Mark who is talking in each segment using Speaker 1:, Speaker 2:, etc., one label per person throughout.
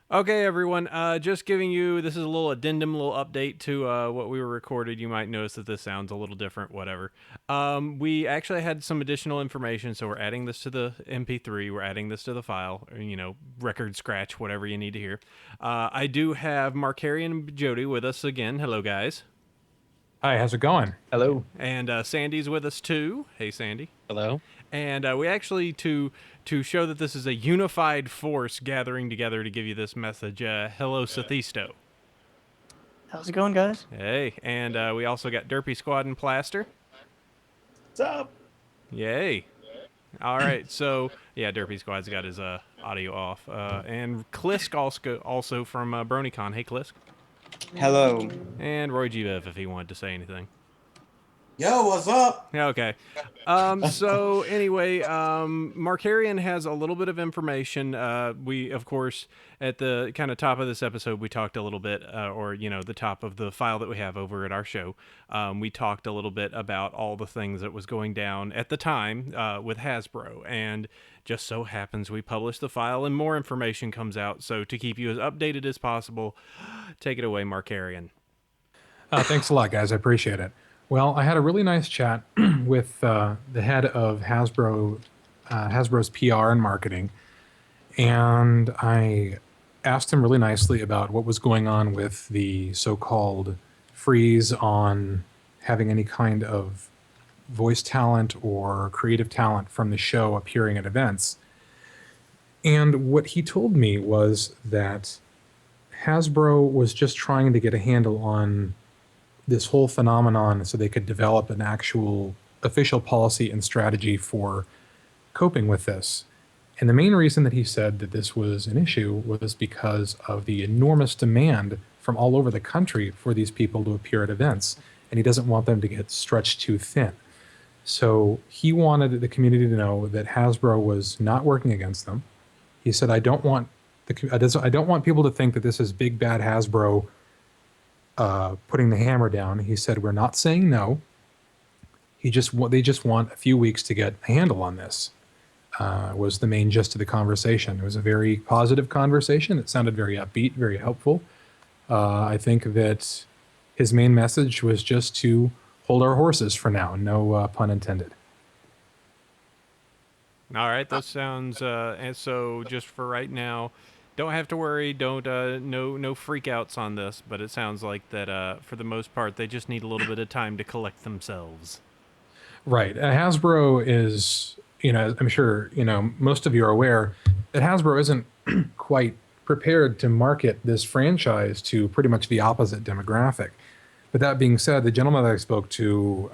Speaker 1: Okay, everyone. Just giving you this is a little addendum, a little update to what we were recorded. You might notice that this sounds a little different. Whatever. We actually had some additional information, so we're adding this to the MP3. We're adding this to the file. Record scratch, whatever you need to hear. I do have Markarian and Jody with us again. Hello, guys.
Speaker 2: Hi, how's it going?
Speaker 3: Hello.
Speaker 1: And Sandy's with us too. Hey, Sandy.
Speaker 3: Hello.
Speaker 1: And we actually to show that this is a unified force gathering together to give you this message. Hello, Sathisto.
Speaker 4: How's it going, guys?
Speaker 1: Hey, and we also got Derpy Squad and Plaster.
Speaker 3: What's up?
Speaker 1: Yay! All right, so yeah, Derpy Squad's got his audio off, and Klisk also from BronyCon. Hey, Klisk.
Speaker 5: Hello.
Speaker 1: And Roy G. Bev if he wanted to say anything.
Speaker 5: Yo, what's up?
Speaker 1: Yeah, okay. So anyway, Markarian has a little bit of information. We, of course, at the kind of top of this episode, we talked a little bit, the top of the file that we have over at our show. We talked a little bit about all the things that was going down at the time with Hasbro, and just so happens we published the file and more information comes out. So to keep you as updated as possible, take it away, Markarian.
Speaker 2: Thanks a lot, guys. I appreciate it. Well, I had a really nice chat with the head of Hasbro's PR and marketing, and I asked him really nicely about what was going on with the so-called freeze on having any kind of voice talent or creative talent from the show appearing at events. And what he told me was that Hasbro was just trying to get a handle on this whole phenomenon so they could develop an actual official policy and strategy for coping with this. And the main reason that he said that this was an issue was because of the enormous demand from all over the country for these people to appear at events, and he doesn't want them to get stretched too thin. So he wanted the community to know that Hasbro was not working against them. He said, I don't want people to think that this is big bad Hasbro putting the hammer down. He said, we're not saying no. They just want a few weeks to get a handle on this, was the main gist of the conversation. It was a very positive conversation. It sounded very upbeat, very helpful. I think that his main message was just to hold our horses for now, no pun intended.
Speaker 1: All right, that sounds. And so, just for right now, don't have to worry. Don't no freakouts on this. But it sounds like that for the most part, they just need a little bit of time to collect themselves.
Speaker 2: Right. Hasbro is, I'm sure, most of you are aware that Hasbro isn't quite prepared to market this franchise to pretty much the opposite demographic. But that being said, the gentleman that I spoke to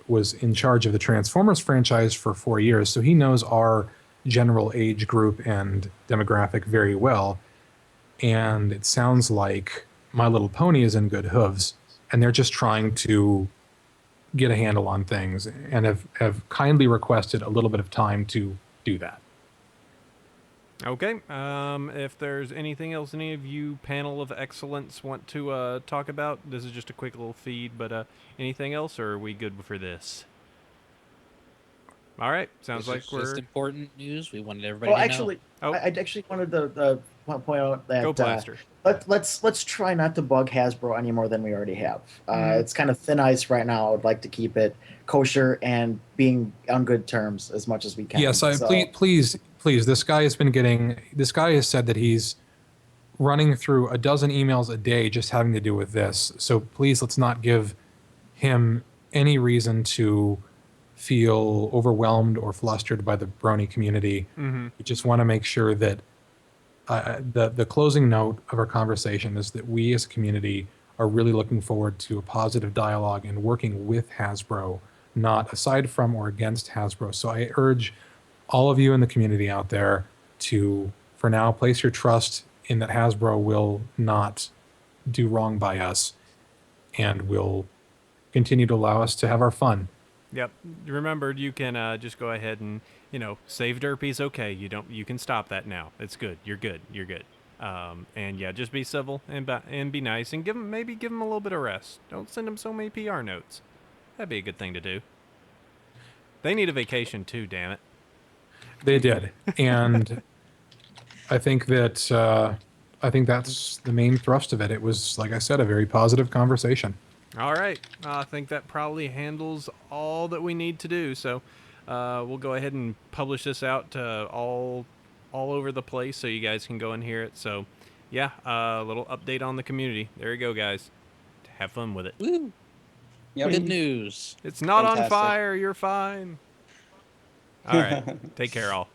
Speaker 2: was in charge of the Transformers franchise for 4 years, so he knows our general age group and demographic very well. And it sounds like My Little Pony is in good hooves, and they're just trying to get a handle on things and have kindly requested a little bit of time to do that.
Speaker 1: Okay. If there's anything else any of you panel of excellence want to talk about, this is just a quick little feed. But anything else, or are we good for this? All right. Sounds like we're
Speaker 3: just important news. We wanted everybody
Speaker 4: Well,
Speaker 3: to
Speaker 4: actually,
Speaker 1: know.
Speaker 4: I actually wanted to point out that
Speaker 1: Go Blaster.
Speaker 4: let's try not to bug Hasbro any more than we already have. It's kind of thin ice right now. I would like to keep it kosher and being on good terms as much as we can.
Speaker 2: Yes, please. This guy has said that he's running through a dozen emails a day just having to do with this. So please, let's not give him any reason to feel overwhelmed or flustered by the Brony community.
Speaker 1: Mm-hmm.
Speaker 2: We just want to make sure that the closing note of our conversation is that we as a community are really looking forward to a positive dialogue and working with Hasbro, not aside from or against Hasbro. So I urge all of you in the community out there to, for now, place your trust in that Hasbro will not do wrong by us and will continue to allow us to have our fun.
Speaker 1: Yep. Remember, you can just go ahead and save Derpy's okay. You can stop that now. It's good. You're good. And yeah, just be civil and be nice and maybe give him a little bit of rest. Don't send him so many PR notes. That'd be a good thing to do. They need a vacation too. Damn it.
Speaker 2: They did, and I think that I think that's the main thrust of it. It was, like I said, a very positive conversation.
Speaker 1: All right. I think that probably handles all that we need to do. So we'll go ahead and publish this out to all over the place so you guys can go and hear it. So, yeah, a little update on the community. There you go, guys. Have fun with it.
Speaker 3: Woo!
Speaker 5: Yep.
Speaker 3: Good news.
Speaker 1: It's not on
Speaker 5: Fantastic.
Speaker 1: fire. You're fine. All right. Take care, all.